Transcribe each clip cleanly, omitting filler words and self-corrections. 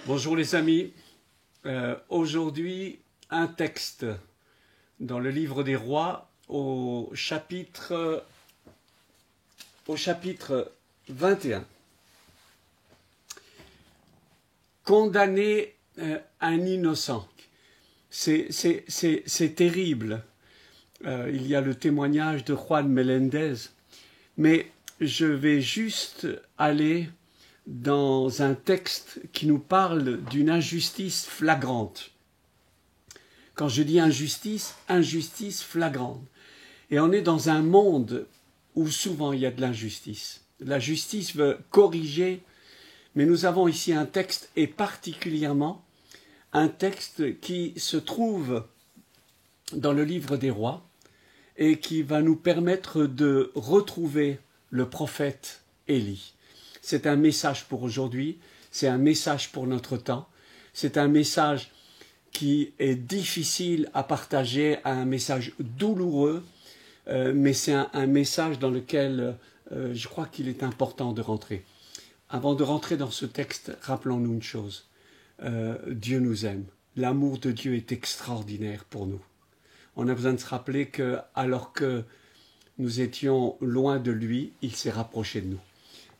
Bonjour les amis. Aujourd'hui, un texte dans le livre des Rois au chapitre 21. Condamner un innocent. C'est terrible. Il y a le témoignage de Juan Melendez, mais je vais juste aller dans un texte qui nous parle d'une injustice flagrante. Quand je dis injustice, injustice flagrante. Et on est dans un monde où souvent il y a de l'injustice. La justice veut corriger, mais nous avons ici un texte, et particulièrement un texte qui se trouve dans le livre des Rois et qui va nous permettre de retrouver le prophète Élie. C'est un message pour aujourd'hui, c'est un message pour notre temps, c'est un message qui est difficile à partager, un message douloureux, mais c'est un message dans lequel je crois qu'il est important de rentrer. Avant de rentrer dans ce texte, rappelons-nous une chose, Dieu nous aime, l'amour de Dieu est extraordinaire pour nous. On a besoin de se rappeler que, alors que nous étions loin de lui, il s'est rapproché de nous.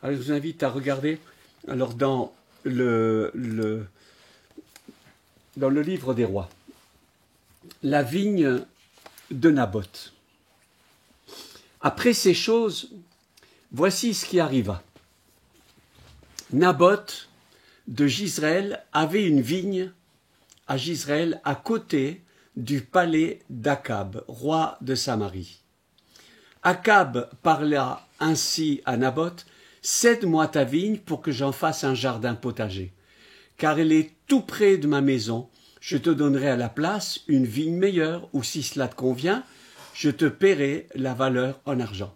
Alors, je vous invite à regarder alors dans le livre des Rois, la vigne de Naboth. Après ces choses, voici ce qui arriva. Naboth de Jizréel avait une vigne à Jizréel à côté du palais d'Akab, roi de Samarie. Akab parla ainsi à Naboth: « Cède-moi ta vigne pour que j'en fasse un jardin potager, car elle est tout près de ma maison. Je te donnerai à la place une vigne meilleure, ou si cela te convient, je te paierai la valeur en argent. »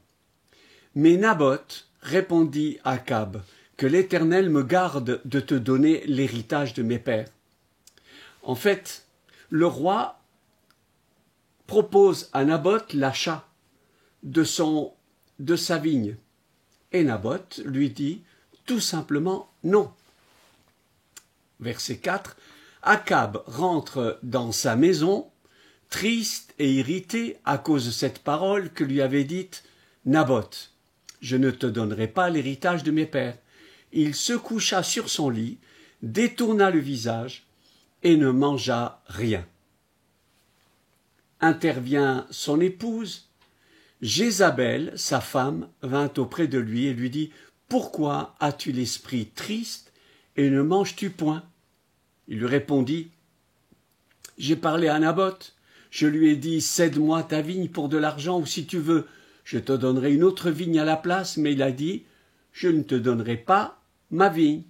Mais Naboth répondit à Akab: « Que l'Éternel me garde de te donner l'héritage de mes pères. » En fait, le roi propose à Naboth l'achat de sa vigne. Et Naboth lui dit tout simplement non. Verset 4. Akab rentre dans sa maison, triste et irrité à cause de cette parole que lui avait dite Naboth. Je ne te donnerai pas l'héritage de mes pères. Il se coucha sur son lit, détourna le visage et ne mangea rien. Intervient son épouse. Jézabel, sa femme, vint auprès de lui et lui dit: « Pourquoi as-tu l'esprit triste et ne manges-tu point ?» Il lui répondit: « J'ai parlé à Naboth. Je lui ai dit: cède-moi ta vigne pour de l'argent, ou si tu veux, je te donnerai une autre vigne à la place. Mais il a dit: je ne te donnerai pas ma vigne. »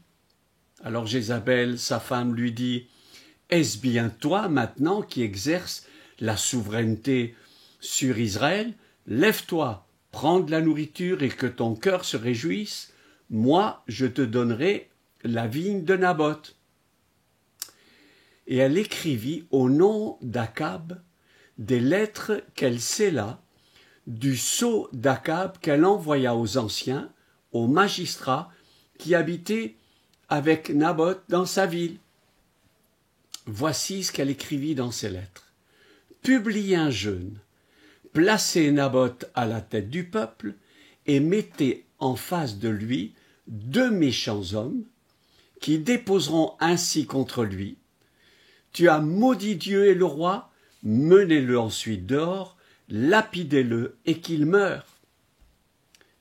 Alors Jézabel, sa femme, lui dit: « Est-ce bien toi maintenant qui exerces la souveraineté sur Israël ? Lève-toi, prends de la nourriture et que ton cœur se réjouisse. Moi, je te donnerai la vigne de Naboth. » Et elle écrivit au nom d'Akab des lettres qu'elle scella du sceau d'Akab qu'elle envoya aux anciens, aux magistrats qui habitaient avec Naboth dans sa ville. Voici ce qu'elle écrivit dans ces lettres. « Publiez un jeûne. Placez Naboth à la tête du peuple et mettez en face de lui 2 méchants hommes qui déposeront ainsi contre lui: tu as maudit Dieu et le roi, menez-le ensuite dehors, lapidez-le et qu'il meure. »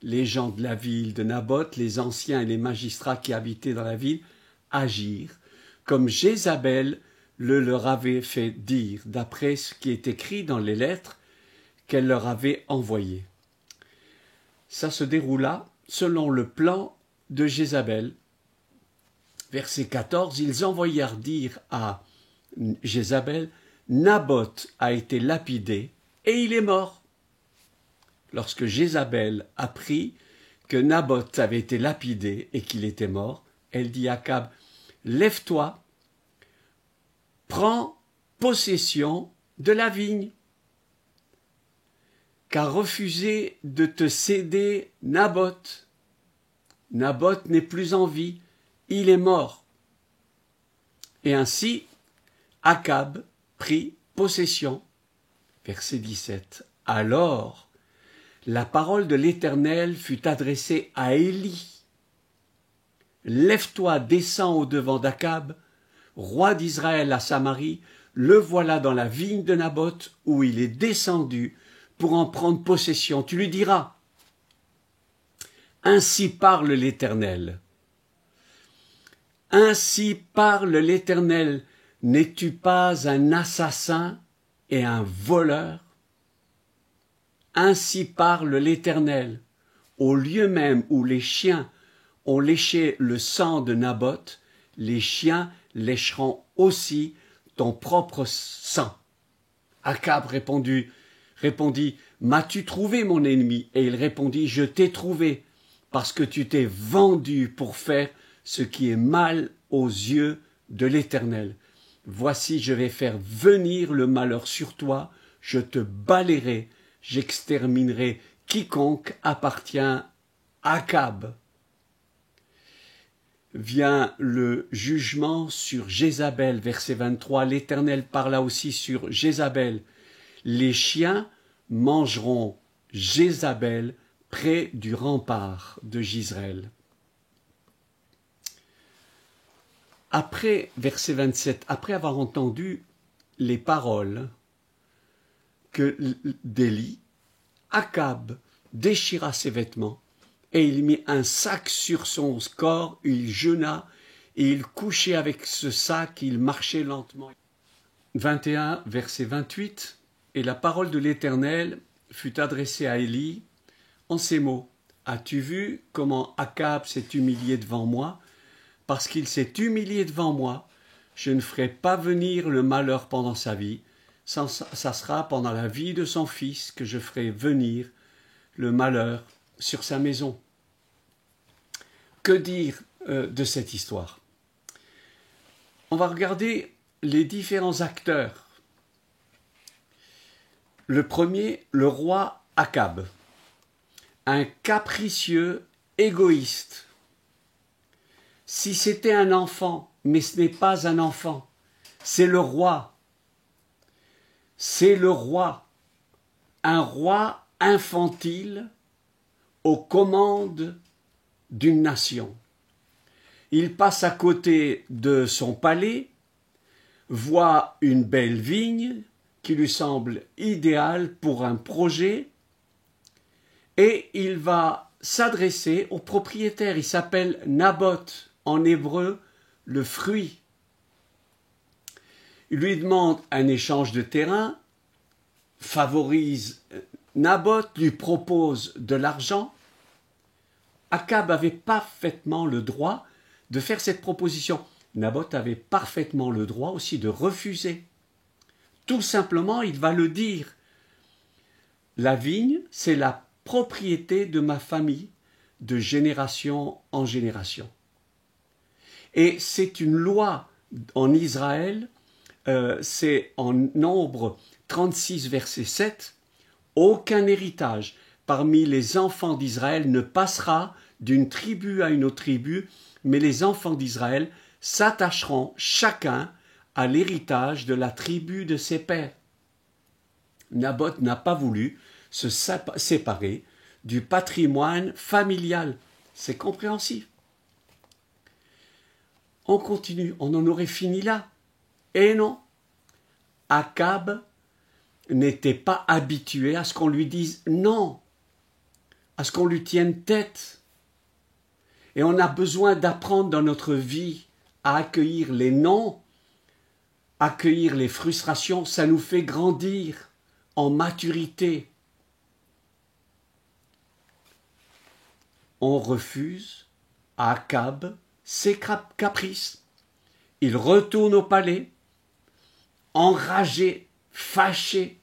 Les gens de la ville de Naboth, les anciens et les magistrats qui habitaient dans la ville, agirent comme Jézabel le leur avait fait dire, d'après ce qui est écrit dans les lettres qu'elle leur avait envoyé. Ça se déroula selon le plan de Jézabel. Verset 14, ils envoyèrent dire à Jézabel: « Naboth a été lapidé et il est mort. » Lorsque Jézabel apprit que Naboth avait été lapidé et qu'il était mort, elle dit à Akab: « Lève-toi, prends possession de la vigne, qu'a refusé de te céder Naboth. Naboth n'est plus en vie, il est mort. » Et ainsi, Akab prit possession. Verset 17. Alors, la parole de l'Éternel fut adressée à Élie. Lève-toi, descends au-devant d'Akab, roi d'Israël à Samarie, le voilà dans la vigne de Naboth où il est descendu pour en prendre possession. Tu lui diras, ainsi parle l'Éternel. Ainsi parle l'Éternel, n'es-tu pas un assassin et un voleur? Ainsi parle l'Éternel, au lieu même où les chiens ont léché le sang de Naboth, les chiens lécheront aussi ton propre sang. Akab répondit, m'as-tu trouvé mon ennemi? Et il répondit, je t'ai trouvé, parce que tu t'es vendu pour faire ce qui est mal aux yeux de l'Éternel. Voici, je vais faire venir le malheur sur toi, je te balayerai, j'exterminerai quiconque appartient à Akab. Vient le jugement sur Jézabel, verset 23. L'Éternel parla aussi sur Jézabel. Les chiens mangeront Jézabel près du rempart de Jizreel. Après, verset 27, après avoir entendu les paroles d'Élie, Akab déchira ses vêtements et il mit un sac sur son corps, il jeûna et il couchait avec ce sac, il marchait lentement. 21, verset 28, et la parole de l'Éternel fut adressée à Élie en ces mots. As-tu vu comment Akab s'est humilié devant moi? Parce qu'il s'est humilié devant moi, je ne ferai pas venir le malheur pendant sa vie, ça sera pendant la vie de son fils que je ferai venir le malheur sur sa maison. Que dire de cette histoire? On va regarder les différents acteurs. Le premier, le roi Akab, un capricieux égoïste. Si c'était un enfant, mais ce n'est pas un enfant, c'est le roi. C'est le roi, un roi infantile aux commandes d'une nation. Il passe à côté de son palais, voit une belle vigne qui lui semble idéale pour un projet, et il va s'adresser au propriétaire. Il s'appelle Naboth, en hébreu, le fruit. Il lui demande un échange de terrain, favorise Naboth, lui propose de l'argent. Akab avait parfaitement le droit de faire cette proposition. Naboth avait parfaitement le droit aussi de refuser. Tout simplement, il va le dire. La vigne, c'est la propriété de ma famille, de génération en génération. Et c'est une loi en Israël, c'est en Nombre 36, verset 7, aucun héritage parmi les enfants d'Israël ne passera d'une tribu à une autre tribu, mais les enfants d'Israël s'attacheront chacun à l'héritage de la tribu de ses pères. Naboth n'a pas voulu se séparer du patrimoine familial. C'est compréhensif. On continue, on en aurait fini là. Et non, Akab n'était pas habitué à ce qu'on lui dise non, à ce qu'on lui tienne tête. Et on a besoin d'apprendre dans notre vie à accueillir les non, accueillir les frustrations, ça nous fait grandir en maturité. On refuse à Akab ses caprices. Il retourne au palais, enragé, fâché.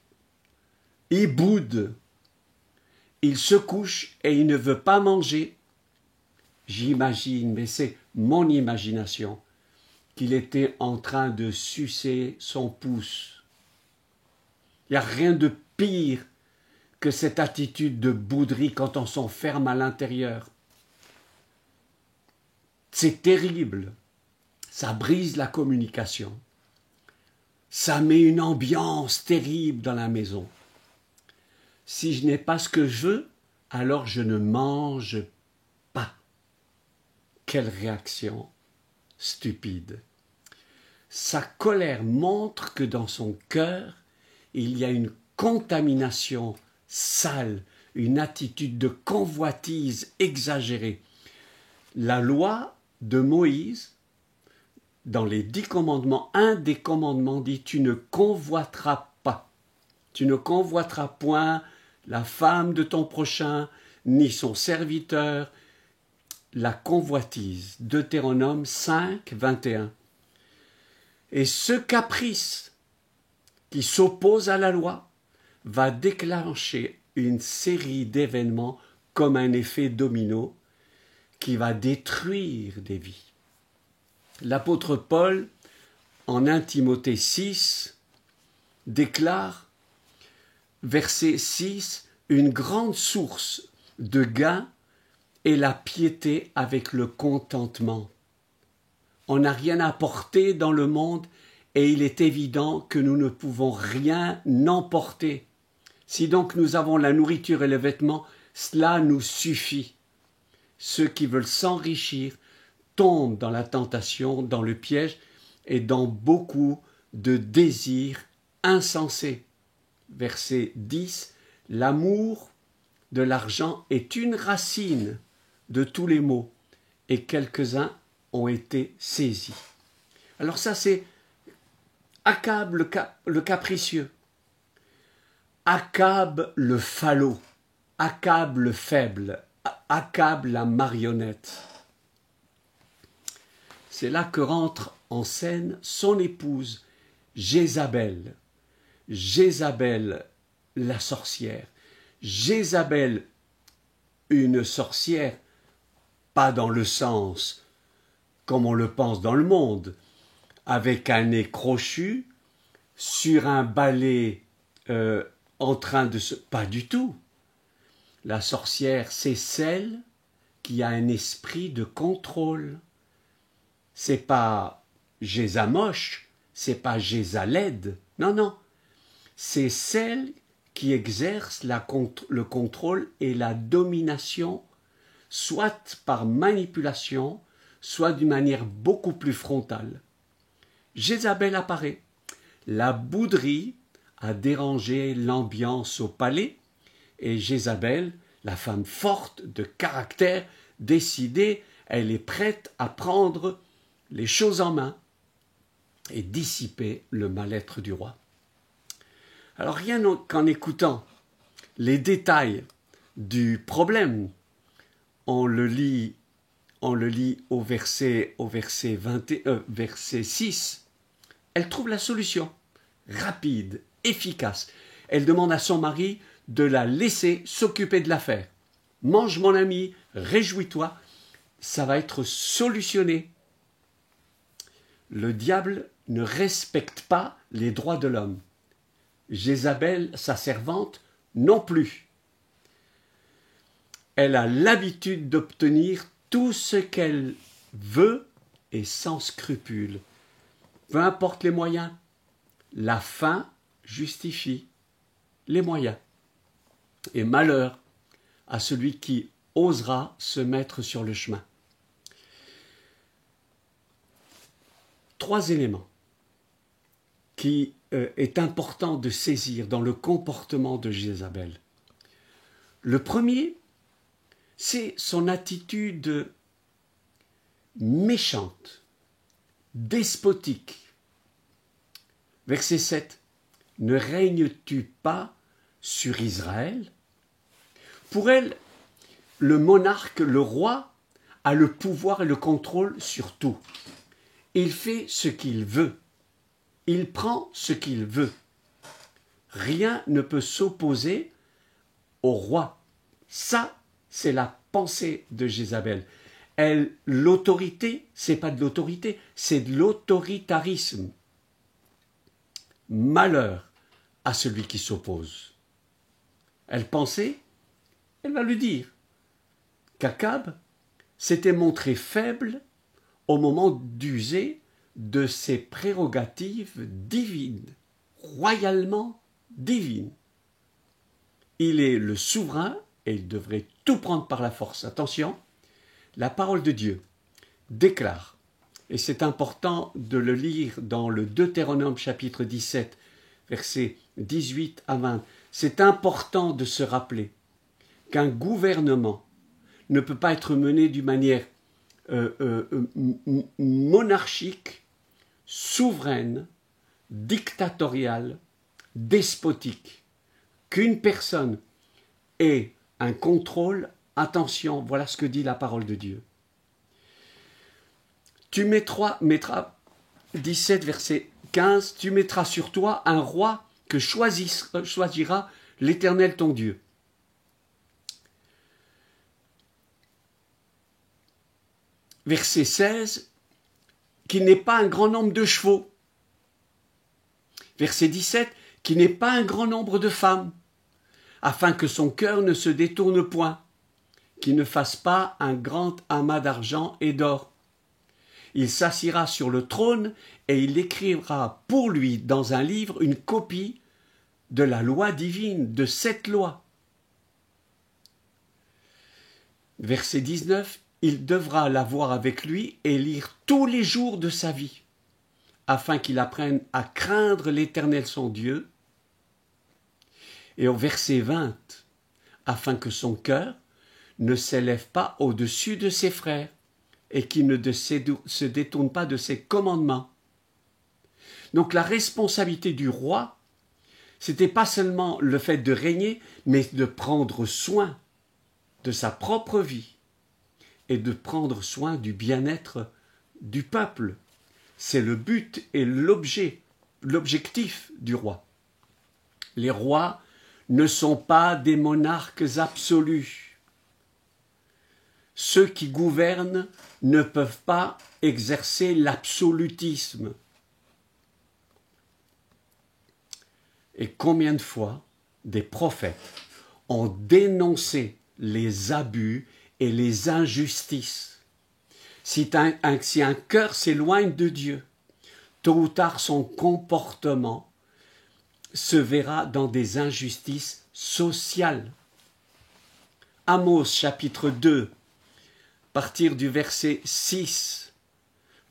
Il boude. Il se couche et il ne veut pas manger. J'imagine, mais c'est mon imagination, qu'il était en train de sucer son pouce. Il n'y a rien de pire que cette attitude de bouderie quand on s'enferme à l'intérieur. C'est terrible. ça brise la communication, ça met une ambiance terrible dans la maison. Si je n'ai pas ce que je veux, alors je ne mange pas. Quelle réaction stupide. Sa colère montre que dans son cœur, il y a une contamination sale, une attitude de convoitise exagérée. La loi de Moïse, dans les 10 commandements, un des commandements dit « Tu ne convoiteras pas. Tu ne convoiteras point la femme de ton prochain, ni son serviteur. » La convoitise, Deutéronome 5, 21. Et ce caprice qui s'oppose à la loi va déclencher une série d'événements comme un effet domino qui va détruire des vies. L'apôtre Paul, en 1 Timothée 6, déclare, verset 6, « Une grande source de gain est la piété avec le contentement. » On n'a rien à porter dans le monde et il est évident que nous ne pouvons rien emporter. Si donc nous avons la nourriture et les vêtements, cela nous suffit. Ceux qui veulent s'enrichir tombent dans la tentation, dans le piège et dans beaucoup de désirs insensés. Verset 10, « L'amour de l'argent est une racine de tous les maux, et quelques-uns ont été saisis. » Alors ça, c'est Akab le capricieux, Akab le falot, Akab le faible, Akab la marionnette. C'est là que rentre en scène son épouse, Jézabel. Jézabel la sorcière. Jézabel, une sorcière, pas dans le sens comme on le pense dans le monde, avec un nez crochu, sur un balai en train de se... Pas du tout. La sorcière, c'est celle qui a un esprit de contrôle. C'est pas Jézamoche, c'est pas Jézaled. Non, non. C'est celle qui exerce le contrôle et la domination, soit par manipulation, soit d'une manière beaucoup plus frontale. Jézabel apparaît. La bouderie a dérangé l'ambiance au palais et Jézabel, la femme forte, de caractère, décidée, elle est prête à prendre les choses en main et dissiper le mal-être du roi. Alors rien qu'en écoutant les détails du problème, on le lit au verset 6, elle trouve la solution, rapide, efficace. Elle demande à son mari de la laisser s'occuper de l'affaire. Mange mon ami, réjouis-toi, ça va être solutionné. Le diable ne respecte pas les droits de l'homme. Jézabel, sa servante, non plus. Elle a l'habitude d'obtenir tout ce qu'elle veut et sans scrupule. Peu importe les moyens, la fin justifie les moyens. Et malheur à celui qui osera se mettre sur le chemin. 3 éléments qui est important de saisir dans le comportement de Jézabel. Le premier, c'est son attitude méchante, despotique. Verset 7. « Ne règnes-tu pas sur Israël ?» Pour elle, le monarque, le roi, a le pouvoir et le contrôle sur tout. Il fait ce qu'il veut. Il prend ce qu'il veut. Rien ne peut s'opposer au roi. Ça, c'est la pensée de Jézabel. L'autorité, c'est pas de l'autorité, c'est de l'autoritarisme. Malheur à celui qui s'oppose. Elle pensait, elle va lui dire, qu'Akab s'était montré faible au moment d'user de ses prérogatives divines, royalement divines. Il est le souverain et il devrait tout prendre par la force. Attention, la parole de Dieu déclare, et c'est important de le lire dans le Deutéronome chapitre 17, versets 18 à 20, c'est important de se rappeler qu'un gouvernement ne peut pas être mené d'une manière monarchique, souveraine, dictatoriale, despotique. Qu'une personne ait un contrôle, attention, voilà ce que dit la parole de Dieu. Tu mettras 17 verset 15, tu mettras sur toi un roi que choisira l'Éternel ton Dieu. Verset 16, qu'il n'ait pas un grand nombre de chevaux. Verset 17, qu'il n'ait pas un grand nombre de femmes, afin que son cœur ne se détourne point, qu'il ne fasse pas un grand amas d'argent et d'or. Il s'assiera sur le trône et il écrira pour lui dans un livre une copie de la loi divine, de cette loi. Verset 19, il devra l'avoir avec lui et lire tous les jours de sa vie, afin qu'il apprenne à craindre l'Éternel son Dieu. Et au verset 20, afin que son cœur ne s'élève pas au-dessus de ses frères et qu'il ne se détourne pas de ses commandements. Donc la responsabilité du roi, c'était pas seulement le fait de régner, mais de prendre soin de sa propre vie et de prendre soin du bien-être du peuple. C'est le but et l'objectif du roi. Les rois ne sont pas des monarques absolus. Ceux qui gouvernent ne peuvent pas exercer l'absolutisme. Et combien de fois des prophètes ont dénoncé les abus et les injustices. Si un cœur s'éloigne de Dieu, tôt ou tard son comportement se verra dans des injustices sociales. Amos chapitre 2, à partir du verset 6,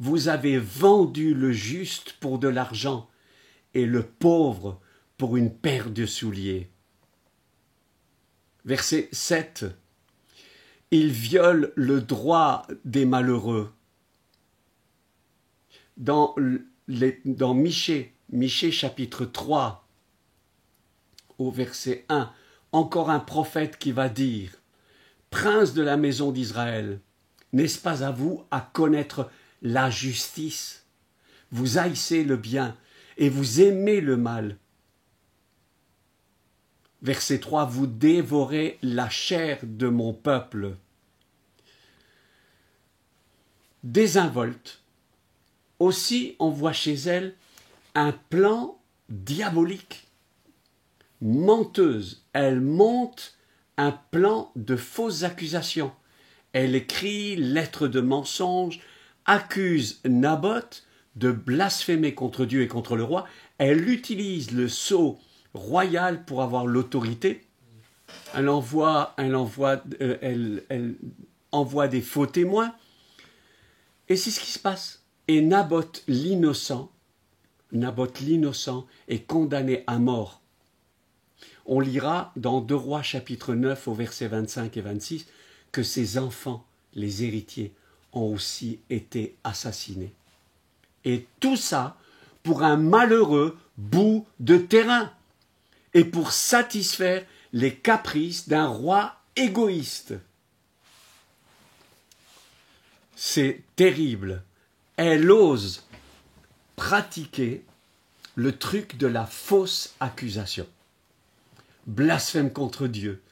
vous avez vendu le juste pour de l'argent et le pauvre pour une paire de souliers. Verset 7, il viole le droit des malheureux. Dans Michée chapitre 3, au verset 1, encore un prophète qui va dire « Prince de la maison d'Israël, n'est-ce pas à vous à connaître la justice? Vous haïssez le bien et vous aimez le mal. » Verset 3, vous dévorez la chair de mon peuple. Désinvolte. Aussi, on voit chez elle un plan diabolique. Menteuse, elle monte un plan de fausses accusations. Elle écrit lettres de mensonges, accuse Naboth de blasphémer contre Dieu et contre le roi. Elle utilise le sceau royal pour avoir l'autorité. Elle envoie des faux témoins. Et c'est ce qui se passe. Et Naboth l'innocent est condamné à mort. On lira dans 2 Rois chapitre 9 au verset 25 et 26 que ses enfants, les héritiers, ont aussi été assassinés. Et tout ça pour un malheureux bout de terrain et pour satisfaire les caprices d'un roi égoïste. C'est terrible. Elle ose pratiquer le truc de la fausse accusation. Blasphème contre Dieu.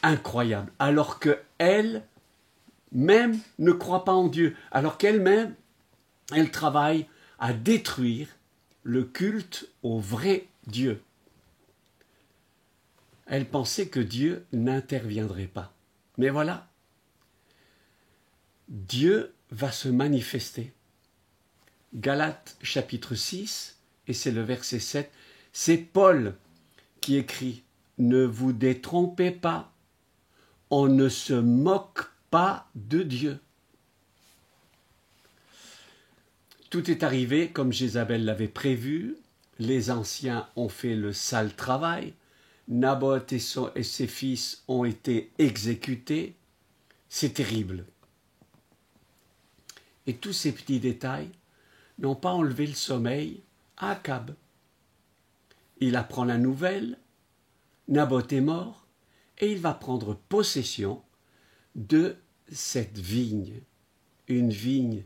Incroyable. Alors qu'elle même ne croit pas en Dieu. Alors qu'elle-même, elle travaille à détruire le culte au vrai Dieu. Elle pensait que Dieu n'interviendrait pas. Mais voilà, Dieu va se manifester Galates chapitre 6, et c'est le verset 7, c'est Paul qui écrit « Ne vous détrompez pas, on ne se moque pas de Dieu. » Tout est arrivé comme Jézabel l'avait prévu, les anciens ont fait le sale travail, Naboth et ses fils ont été exécutés, c'est terrible. Et tous ces petits détails n'ont pas enlevé le sommeil à Akab. Il apprend la nouvelle, Naboth est mort, et il va prendre possession de cette vigne, une vigne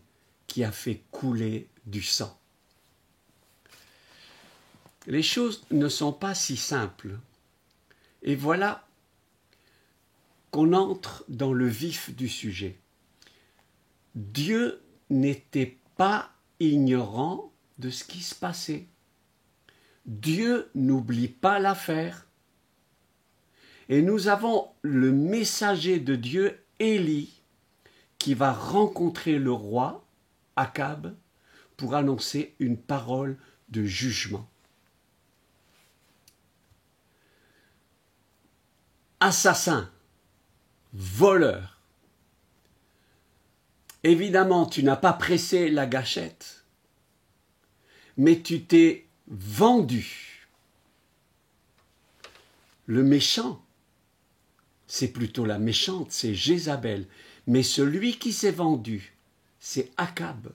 qui a fait couler du sang. Les choses ne sont pas si simples. Et voilà qu'on entre dans le vif du sujet. Dieu n'était pas ignorant de ce qui se passait. Dieu n'oublie pas l'affaire. Et nous avons le messager de Dieu, Élie, qui va rencontrer le roi, Akab, pour annoncer une parole de jugement. Assassin, voleur. Évidemment, tu n'as pas pressé la gâchette, mais tu t'es vendu. Le méchant, c'est plutôt la méchante, c'est Jézabel. Mais celui qui s'est vendu, c'est Akab.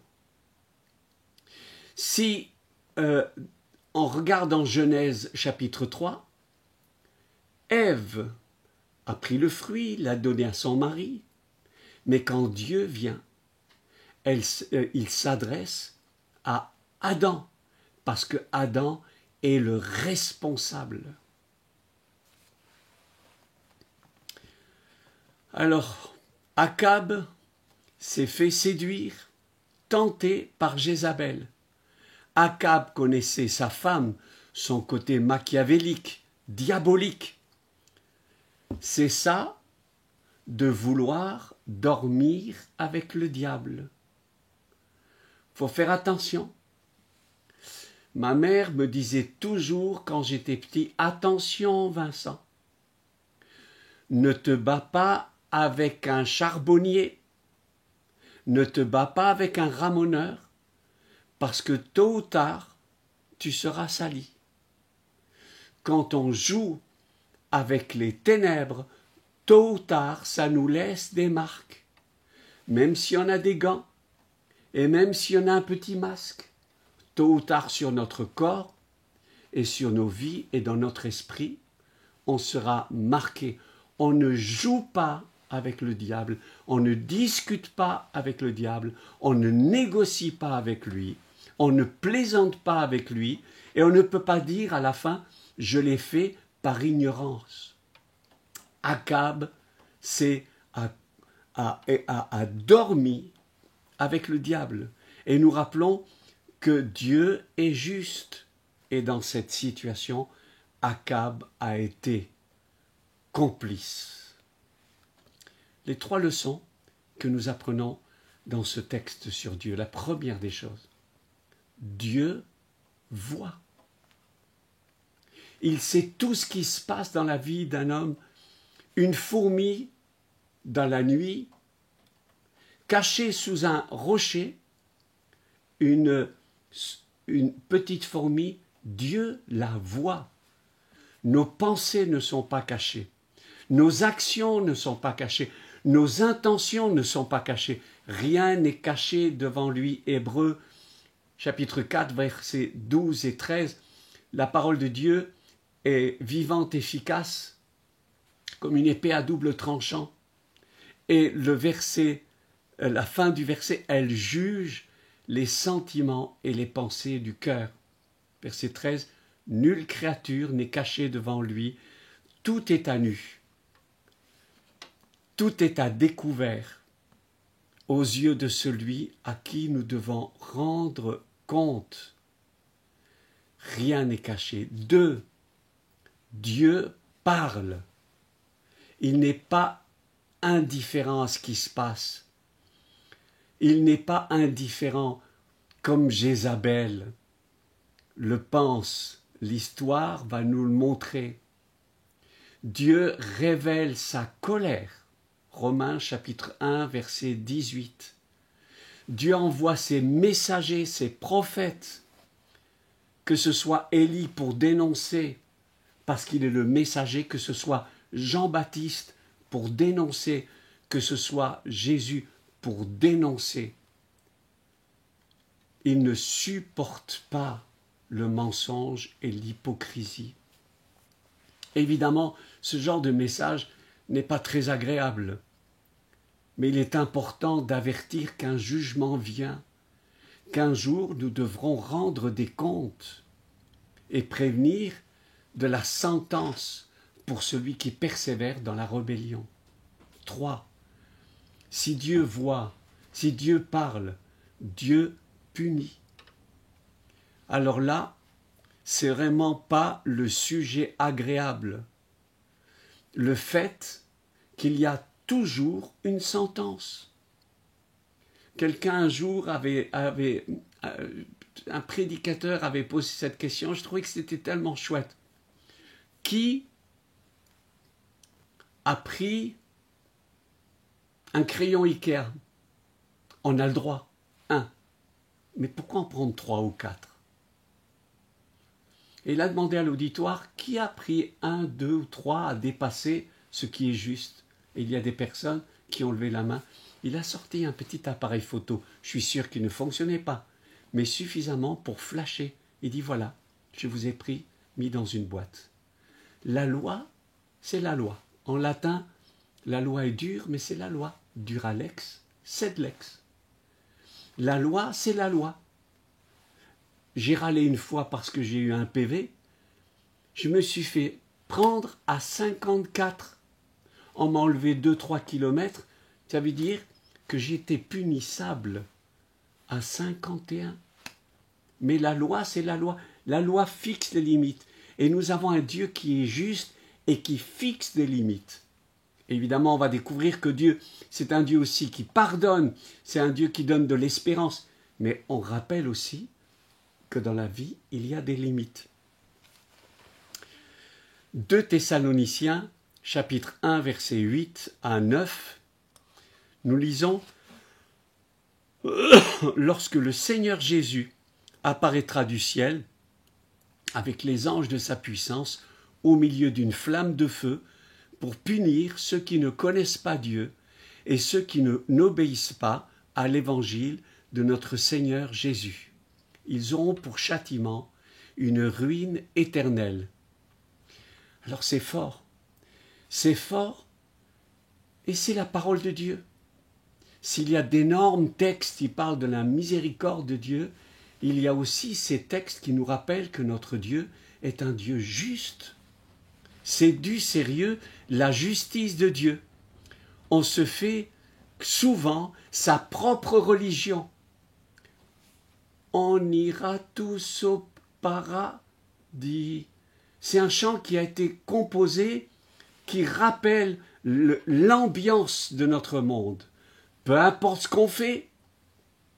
Si, en regardant Genèse chapitre 3, Ève a pris le fruit, l'a donné à son mari, mais quand Dieu vient, il s'adresse à Adam, parce que Adam est le responsable. Alors, Akab s'est fait séduire, tenté par Jézabel. Akab connaissait sa femme, son côté machiavélique, diabolique. C'est ça de vouloir dormir avec le diable. Faut faire attention. Ma mère me disait toujours quand j'étais petit, attention Vincent, ne te bats pas avec un charbonnier, ne te bats pas avec un ramoneur, parce que tôt ou tard, tu seras sali. Quand on joue avec les ténèbres, tôt ou tard, ça nous laisse des marques. Même si on a des gants, et même si on a un petit masque, tôt ou tard sur notre corps, et sur nos vies et dans notre esprit, on sera marqué. On ne joue pas avec le diable, on ne discute pas avec le diable, on ne négocie pas avec lui, on ne plaisante pas avec lui, et on ne peut pas dire à la fin « je l'ai fait par ignorance ». Akab a dormi avec le diable. Et nous rappelons que Dieu est juste. Et dans cette situation, Akab a été complice. Les 3 leçons que nous apprenons dans ce texte sur Dieu. La première des choses, Dieu voit. Il sait tout ce qui se passe dans la vie d'un homme. Une fourmi dans la nuit, cachée sous un rocher, une petite fourmi, Dieu la voit. Nos pensées ne sont pas cachées. Nos actions ne sont pas cachées. Nos intentions ne sont pas cachées. Rien n'est caché devant lui. Hébreux, chapitre 4, versets 12 et 13. La parole de Dieu est vivante, efficace, comme une épée à double tranchant. Et la fin du verset, elle juge les sentiments et les pensées du cœur. Verset 13, nulle créature n'est cachée devant lui, tout est à nu, tout est à découvert aux yeux de celui à qui nous devons rendre compte. Rien n'est caché. 2, Dieu parle. Il n'est pas indifférent à ce qui se passe. Il n'est pas indifférent comme Jézabel le pense, l'histoire va nous le montrer. Dieu révèle sa colère. Romains chapitre 1, verset 18. Dieu envoie ses messagers, ses prophètes, que ce soit Élie pour dénoncer, parce qu'il est le messager, que ce soit Jean-Baptiste pour dénoncer, que ce soit Jésus pour dénoncer. Il ne supporte pas le mensonge et l'hypocrisie. Évidemment, ce genre de message n'est pas très agréable, mais il est important d'avertir qu'un jugement vient, qu'un jour nous devrons rendre des comptes et prévenir de la sentence pour celui qui persévère dans la rébellion. 3. Si Dieu voit, si Dieu parle, Dieu punit. Alors là, c'est vraiment pas le sujet agréable. Le fait qu'il y a toujours une sentence. Quelqu'un un jour un prédicateur avait posé cette question, je trouvais que c'était tellement chouette. Qui a pris un crayon Ikea? On a le droit, 1. Mais pourquoi en prendre 3 ou 4? Et il a demandé à l'auditoire qui a pris 1, 2 ou 3 à dépasser ce qui est juste. Et il y a des personnes qui ont levé la main. Il a sorti un petit appareil photo. Je suis sûr qu'il ne fonctionnait pas, mais suffisamment pour flasher. Il dit voilà, je vous ai mis dans une boîte. La loi, c'est la loi. En latin, la loi est dure, mais c'est la loi. Dura lex, sed lex. La loi, c'est la loi. J'ai râlé une fois parce que j'ai eu un PV. Je me suis fait prendre à 54. On m'a enlevé 2-3 kilomètres. Ça veut dire que j'étais punissable à 51. Mais la loi, c'est la loi. La loi fixe les limites. Et nous avons un Dieu qui est juste et qui fixe des limites. Évidemment, on va découvrir que Dieu, c'est un Dieu aussi qui pardonne. C'est un Dieu qui donne de l'espérance. Mais on rappelle aussi que dans la vie, il y a des limites. 2 Thessaloniciens, chapitre 1, versets 8 à 9, nous lisons « Lorsque le Seigneur Jésus apparaîtra du ciel, avec les anges de sa puissance, au milieu d'une flamme de feu, pour punir ceux qui ne connaissent pas Dieu et ceux qui n'obéissent pas à l'évangile de notre Seigneur Jésus. Ils auront pour châtiment une ruine éternelle. » Alors c'est fort et c'est la parole de Dieu. S'il y a d'énormes textes qui parlent de la miséricorde de Dieu, il y a aussi ces textes qui nous rappellent que notre Dieu est un Dieu juste. C'est du sérieux, la justice de Dieu. On se fait souvent sa propre religion. On ira tous au paradis. C'est un chant qui a été composé, qui rappelle l'ambiance de notre monde. Peu importe ce qu'on fait,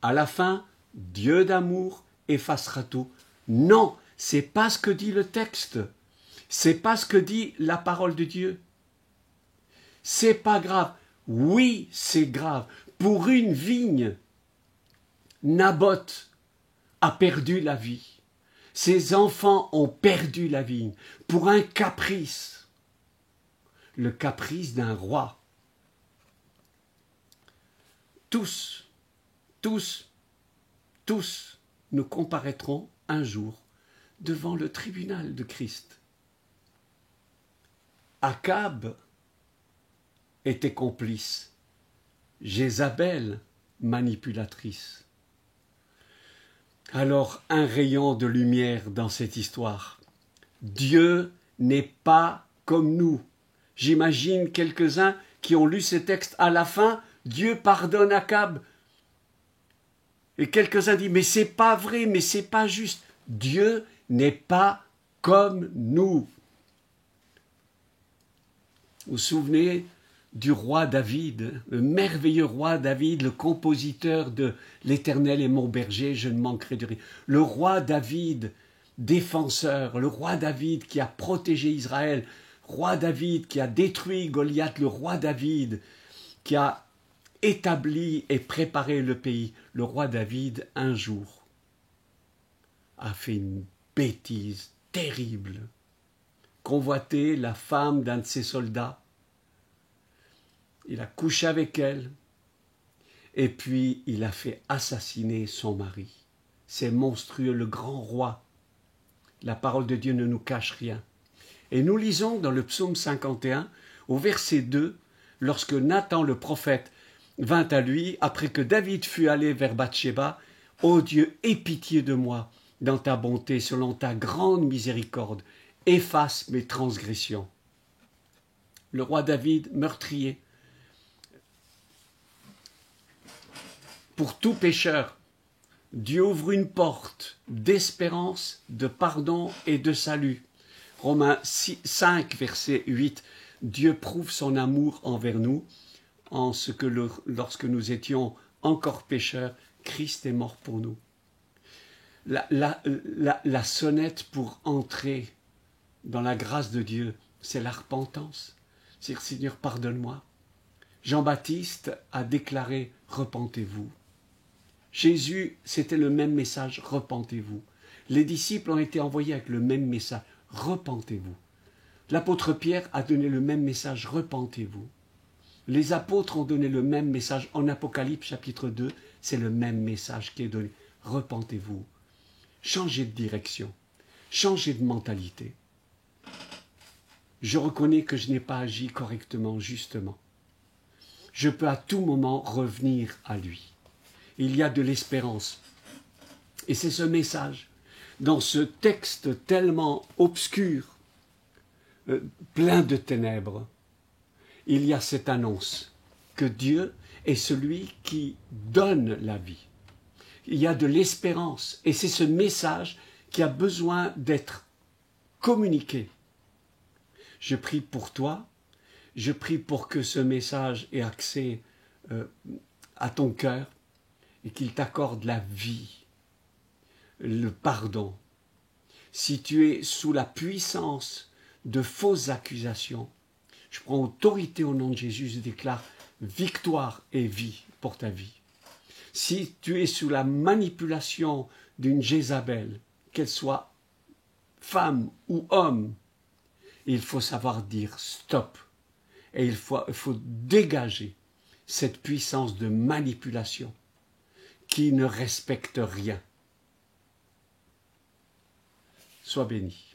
à la fin, Dieu d'amour effacera tout. Non, c'est pas ce que dit le texte. C'est pas ce que dit la parole de Dieu. C'est pas grave. Oui, c'est grave. Pour une vigne, Naboth a perdu la vie. Ses enfants ont perdu la vigne pour un caprice. Le caprice d'un roi. Tous, nous comparaîtrons un jour devant le tribunal de Christ. Akab était complice. Jézabel, manipulatrice. Alors, un rayon de lumière dans cette histoire. Dieu n'est pas comme nous. J'imagine quelques-uns qui ont lu ces textes à la fin, Dieu pardonne Akab. Et quelques-uns disent, mais c'est pas vrai, mais c'est pas juste. Dieu n'est pas comme nous. Vous vous souvenez du roi David, le merveilleux roi David, le compositeur de l'Éternel est mon berger, je ne manquerai de rien. Le roi David, défenseur, le roi David qui a protégé Israël, roi David qui a détruit Goliath, le roi David qui a établi et préparé le pays. Le roi David, un jour, a fait une bêtise terrible, convoité la femme d'un de ses soldats. Il a couché avec elle et puis il a fait assassiner son mari. C'est monstrueux, le grand roi. La parole de Dieu ne nous cache rien. Et nous lisons dans le psaume 51, au verset 2, lorsque Nathan le prophète vint à lui, après que David fut allé vers Bathsheba, « Ô Dieu, aie pitié de moi dans ta bonté, selon ta grande miséricorde, efface mes transgressions. » Le roi David, meurtrier, pour tout pécheur, Dieu ouvre une porte d'espérance, de pardon et de salut. Romains 5, verset 8, Dieu prouve son amour envers nous, en ce que lorsque nous étions encore pécheurs, Christ est mort pour nous. La sonnette pour entrer dans la grâce de Dieu, c'est la repentance. C'est Seigneur, pardonne-moi. Jean-Baptiste a déclaré « Repentez-vous ». Jésus, c'était le même message, repentez-vous. Les disciples ont été envoyés avec le même message, repentez-vous. L'apôtre Pierre a donné le même message, repentez-vous. Les apôtres ont donné le même message. En Apocalypse chapitre 2, c'est le même message qui est donné, repentez-vous. Changez de direction, changez de mentalité. Je reconnais que je n'ai pas agi correctement, justement. Je peux à tout moment revenir à lui. Il y a de l'espérance. Et c'est ce message, dans ce texte tellement obscur, plein de ténèbres, il y a cette annonce que Dieu est celui qui donne la vie. Il y a de l'espérance et c'est ce message qui a besoin d'être communiqué. Je prie pour toi, je prie pour que ce message ait accès à ton cœur, et qu'il t'accorde la vie, le pardon. Si tu es sous la puissance de fausses accusations, je prends autorité au nom de Jésus, je déclare victoire et vie pour ta vie. Si tu es sous la manipulation d'une Jézabel, qu'elle soit femme ou homme, il faut savoir dire stop. Et il faut dégager cette puissance de manipulation qui ne respecte rien. Sois béni.